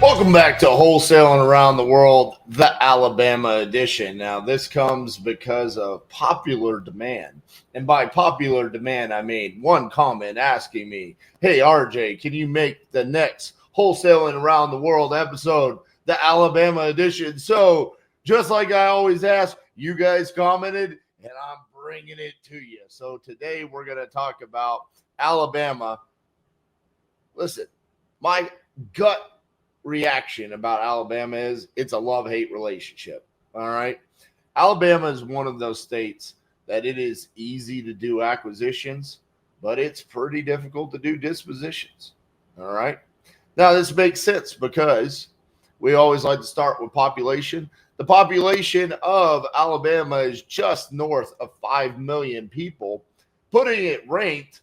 Welcome back to Wholesaling Around the World, the Alabama edition. Now, this comes because of popular demand. And by popular demand, I mean one comment asking me, hey, RJ, can you make the next Wholesaling Around the World episode the Alabama edition? So, just like I always ask, you guys commented, and I'm bringing it to you. So, today we're going to talk about Alabama. Listen, my gut reaction about Alabama is it's a love-hate relationship. All right. Alabama is one of those states that it is easy to do acquisitions, but it's pretty difficult to do dispositions. All right. Now, this makes sense because we always like to start with population. The population of Alabama is just north of 5 million people, putting it ranked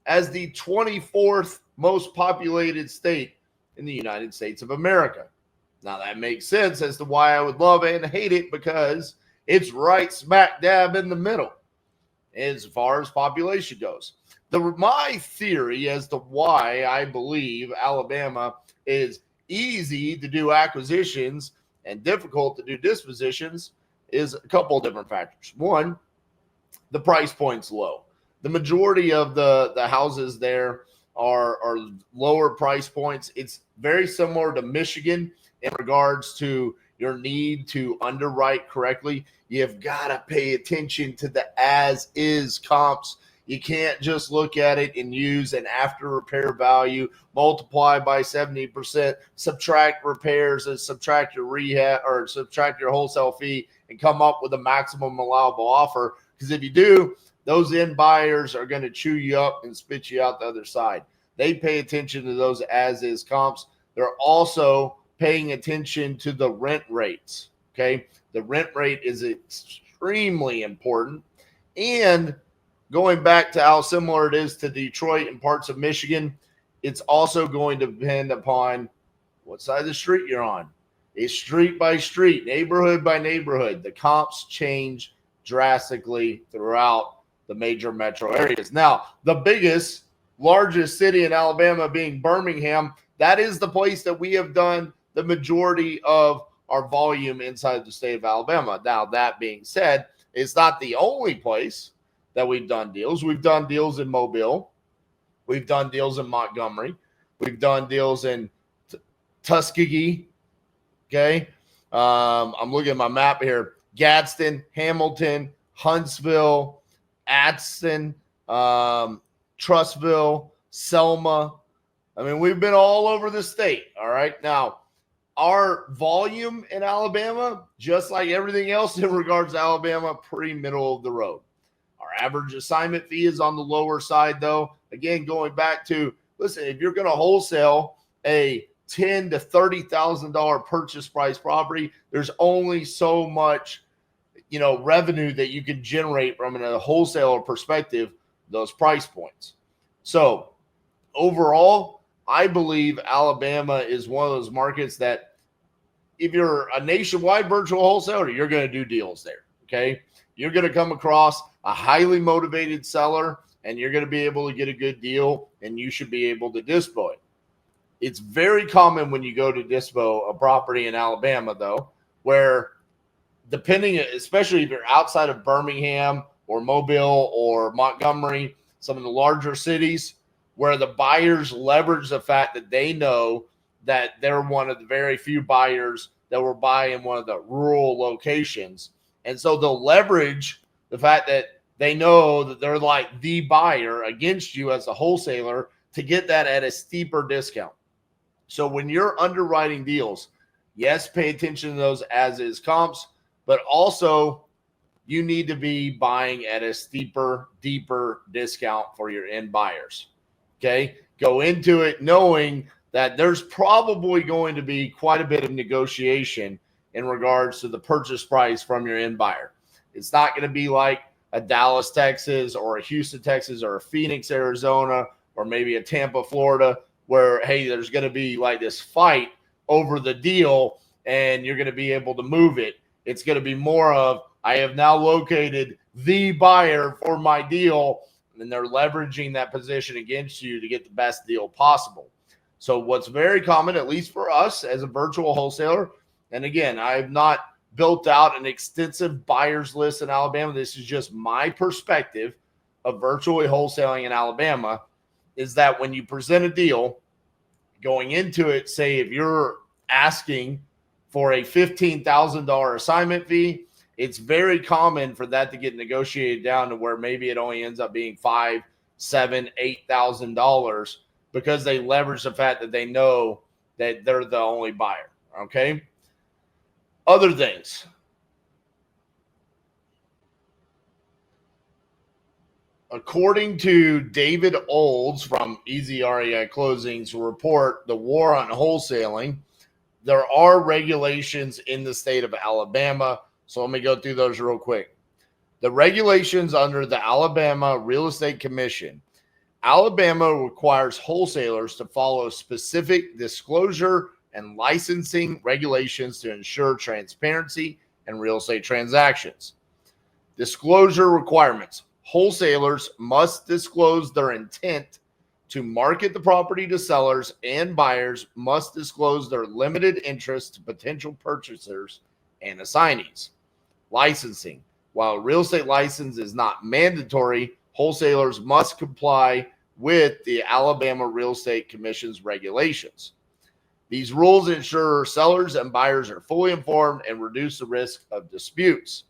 as the 24th most populated state in the United States of America. Now, that makes sense as to why I would love and hate it, because it's right smack dab in the middle as far as population goes. My theory as to why I believe Alabama is easy to do acquisitions and difficult to do dispositions is a couple of different factors. One, the price point's low. The majority of the houses there are lower price points. It's very similar to Michigan in regards to your need to underwrite correctly. You've got to pay attention to the as-is comps. You can't just look at it and use an after-repair value, multiply by 70%, subtract repairs and subtract your rehab or subtract your wholesale fee and come up with a maximum allowable offer. Because if you do, those end buyers are going to chew you up and spit you out the other side. They pay attention to those as-is comps. They're also paying attention to the rent rates, okay? The rent rate is extremely important. And going back to how similar it is to Detroit and parts of Michigan, it's also going to depend upon what side of the street you're on. It's street by street, neighborhood by neighborhood. The comps change drastically throughout the major metro areas. Now, the largest city in Alabama being Birmingham, that is the place that we have done the majority of our volume inside the state of Alabama. Now, that being said, it's not the only place that we've done deals. We've done deals in Mobile. We've done deals in Montgomery. We've done deals in Tuskegee. Okay. I'm looking at my map here. Gadsden, Hamilton, Huntsville, Addison, Trussville, Selma. I mean, we've been all over the state. All right. Now, our volume in Alabama, just like everything else in regards to Alabama, pretty middle of the road. Our average assignment fee is on the lower side, though. Again, going back to, listen, if you're going to wholesale a $10,000 to $30,000 purchase price property, there's only so much revenue that you can generate from a wholesaler perspective, those price points. So overall, I believe Alabama is one of those markets that if you're a nationwide virtual wholesaler, you're going to do deals there. Okay. You're going to come across a highly motivated seller and you're going to be able to get a good deal and you should be able to dispo it. It's very common when you go to dispo a property in Alabama, though, where depending, especially if you're outside of Birmingham or Mobile or Montgomery, some of the larger cities, where the buyers leverage the fact that they know that they're one of the very few buyers that will buy in one of the rural locations. And so they'll leverage the fact that they know that they're like the buyer against you as a wholesaler to get that at a steeper discount. So when you're underwriting deals, yes, pay attention to those as-is comps, but also you need to be buying at a steeper, deeper discount for your end buyers. Okay? Go into it knowing that there's probably going to be quite a bit of negotiation in regards to the purchase price from your end buyer. It's not going to be like a Dallas, Texas, or a Houston, Texas, or a Phoenix, Arizona, or maybe a Tampa, Florida, where, hey, there's going to be like this fight over the deal and you're going to be able to move it. It's going to be more of, I have now located the buyer for my deal, and they're leveraging that position against you to get the best deal possible. So what's very common, at least for us as a virtual wholesaler, and again, I've not built out an extensive buyers list in Alabama. This is just my perspective of virtually wholesaling in Alabama, is that when you present a deal going into it, say if you're asking for a $15,000 assignment fee, it's very common for that to get negotiated down to where maybe it only ends up being $5,000, $7,000, $8,000 because they leverage the fact that they know that they're the only buyer. Okay. Other things. According to David Olds from Easy REI Closings report, The War on Wholesaling, there are regulations in the state of Alabama. So let me go through those real quick. The regulations under the Alabama Real Estate Commission. Alabama requires wholesalers to follow specific disclosure and licensing regulations to ensure transparency in real estate transactions. Disclosure requirements. Wholesalers must disclose their intent to market the property to sellers, and buyers must disclose their limited interest to potential purchasers and assignees. Licensing. While a real estate license is not mandatory, wholesalers must comply with the Alabama Real Estate Commission's regulations. These rules ensure sellers and buyers are fully informed and reduce the risk of disputes.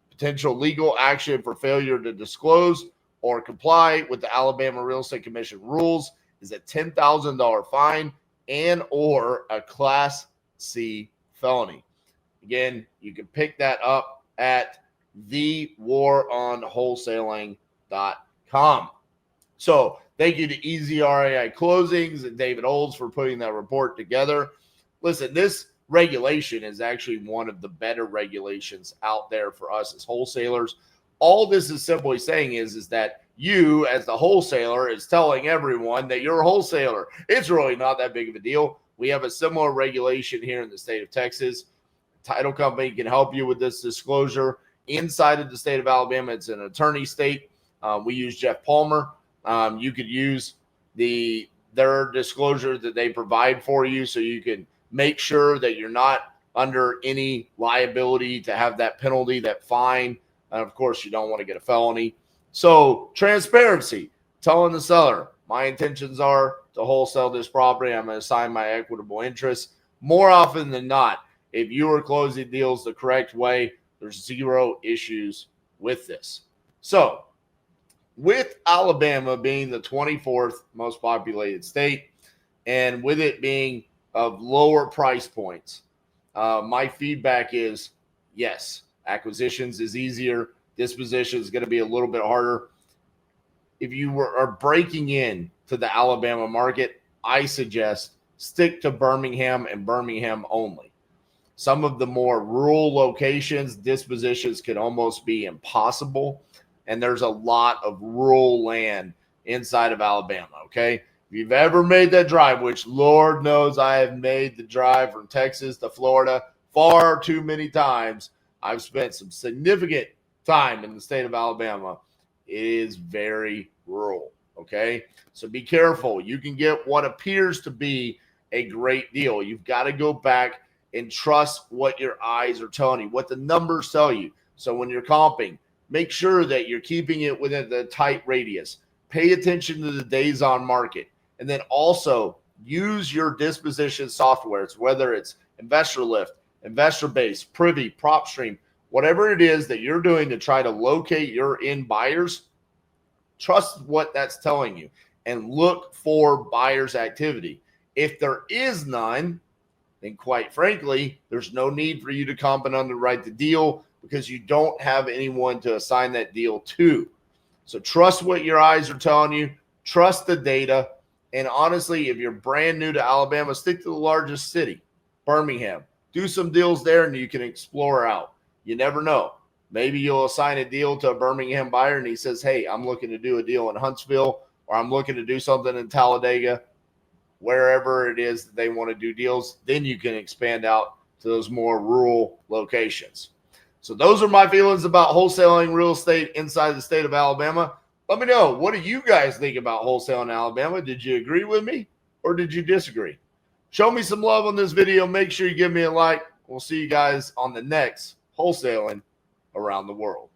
Potential legal action for failure to disclose or comply with the Alabama Real Estate Commission rules is a $10,000 fine and or a Class C felony. Again, you can pick that up at thewaronwholesaling.com. So thank you to Easy REI Closings and David Olds for putting that report together. Listen, this regulation is actually one of the better regulations out there for us as wholesalers. All this is simply saying is that you, as the wholesaler, is telling everyone that you're a wholesaler. It's really not that big of a deal. We have a similar regulation here in the state of Texas. Title company can help you with this disclosure. Inside of the state of Alabama, it's an attorney state. We use Jeff Palmer. You could use their disclosure that they provide for you, so you can make sure that you're not under any liability to have that penalty, that fine. And of course, you don't want to get a felony. So transparency, telling the seller, my intentions are to wholesale this property. I'm going to assign my equitable interest. More often than not, if you are closing deals the correct way, there's zero issues with this. So with Alabama being the 24th most populated state, and with it being of lower price points, my feedback is yes, acquisitions is easier. Disposition is going to be a little bit harder. If you are breaking in to the Alabama market, I suggest stick to Birmingham and Birmingham only. Some of the more rural locations, dispositions could almost be impossible. And there's a lot of rural land inside of Alabama, okay? If you've ever made that drive, which Lord knows I have made the drive from Texas to Florida far too many times, I've spent some significant time in the state of Alabama. It is very rural, okay? So be careful. You can get what appears to be a great deal. You've got to go back and trust what your eyes are telling you, what the numbers tell you. So when you're comping, make sure that you're keeping it within the tight radius. Pay attention to the days on market. And then also use your disposition softwares, whether it's Investor Lift, Investor Base, Privy, PropStream, whatever it is that you're doing to try to locate your end buyers. Trust what that's telling you and look for buyers' activity. If there is none, then quite frankly, there's no need for you to comp and underwrite the deal because you don't have anyone to assign that deal to. So trust what your eyes are telling you. Trust the data. And honestly, if you're brand new to Alabama, stick to the largest city, Birmingham. Do some deals there and you can explore out. You never know. Maybe you'll assign a deal to a Birmingham buyer and he says, hey, I'm looking to do a deal in Huntsville, or I'm looking to do something in Talladega. Wherever it is that they want to do deals, then you can expand out to those more rural locations. So those are my feelings about wholesaling real estate inside the state of Alabama. Let me know, what do you guys think about wholesaling in Alabama? Did you agree with me? or did you disagree? Show me some love on this video. Make sure you give me a like. We'll see you guys on the next Wholesaling Around the World.